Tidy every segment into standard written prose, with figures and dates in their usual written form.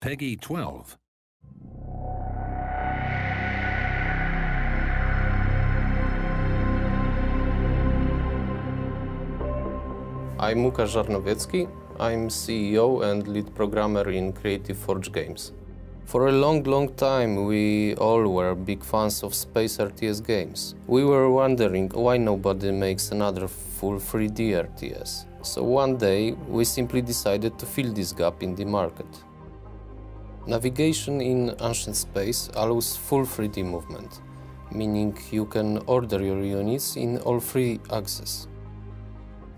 Peggy 12. I'm Łukasz Żarnowiecki. I'm CEO and lead programmer in Creative Forge Games. For a long time, we all were big fans of space RTS games. We were wondering why nobody makes another full 3D RTS. So one day, we simply decided to fill this gap in the market. Navigation in Ancient Space allows full 3D movement, meaning you can order your units in all three axes.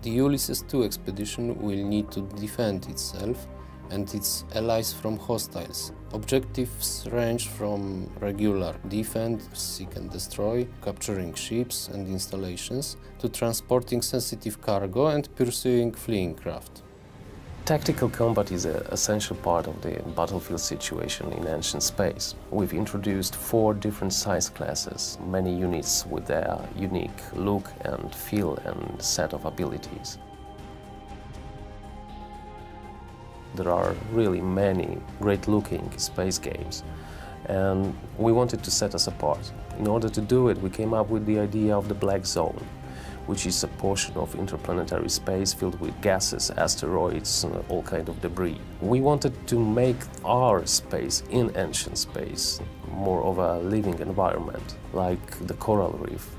The Ulysses 2 expedition will need to defend itself and its allies from hostiles. Objectives range from regular defend, seek and destroy, capturing ships and installations, to transporting sensitive cargo and pursuing fleeing craft. Tactical combat is an essential part of the battlefield situation in Ancient Space. We've introduced 4 different size classes, many units with their unique look and feel and set of abilities. There are really many great-looking space games, and we wanted to set us apart. In order to do it, we came up with the idea of the Black Zone, which is a portion of interplanetary space filled with gases, asteroids, and all kind of debris. We wanted to make our space in Ancient Space more of a living environment, like the coral reef.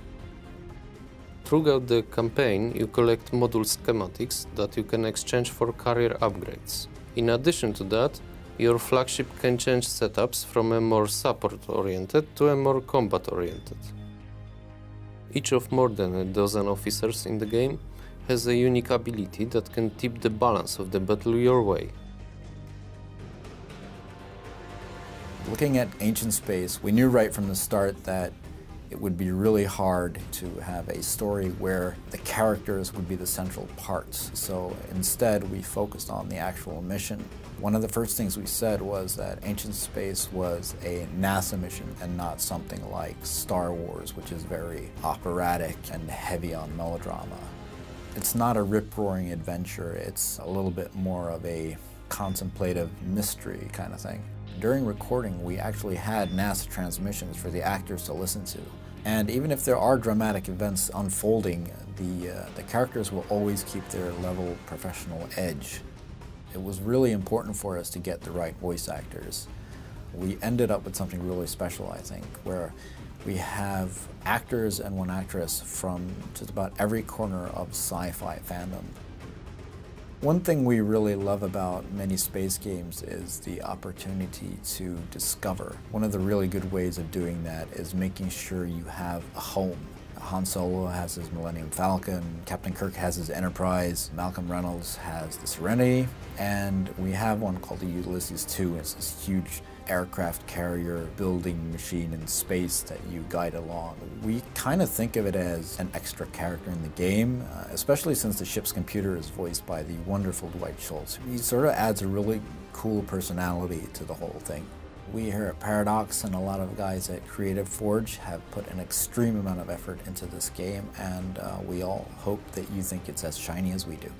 Throughout the campaign, you collect module schematics that you can exchange for carrier upgrades. In addition to that, your flagship can change setups from a more support-oriented to a more combat-oriented. Each of more than a dozen officers in the game has a unique ability that can tip the balance of the battle your way. Looking at Ancient Space, we knew right from the start that it would be really hard to have a story where the characters would be the central parts. So instead, we focused on the actual mission. One of the first things we said was that Ancient Space was a NASA mission and not something like Star Wars, which is very operatic and heavy on melodrama. It's not a rip-roaring adventure, it's a little bit more of a contemplative mystery kind of thing. During recording, we actually had NASA transmissions for the actors to listen to. And even if there are dramatic events unfolding, the characters will always keep their level professional edge. It was really important for us to get the right voice actors. We ended up with something really special, I think, where we have actors and one actress from just about every corner of sci-fi fandom. One thing we really love about many space games is the opportunity to discover. One of the really good ways of doing that is making sure you have a home. Han Solo has his Millennium Falcon, Captain Kirk has his Enterprise, Malcolm Reynolds has the Serenity, and we have one called the Ulysses 2. It's this huge aircraft carrier building machine in space that you guide along. We kind of think of it as an extra character in the game, especially since the ship's computer is voiced by the wonderful Dwight Schultz. He sort of adds a really cool personality to the whole thing. We here at Paradox and a lot of guys at Creative Forge have put an extreme amount of effort into this game, and we all hope that you think it's as shiny as we do.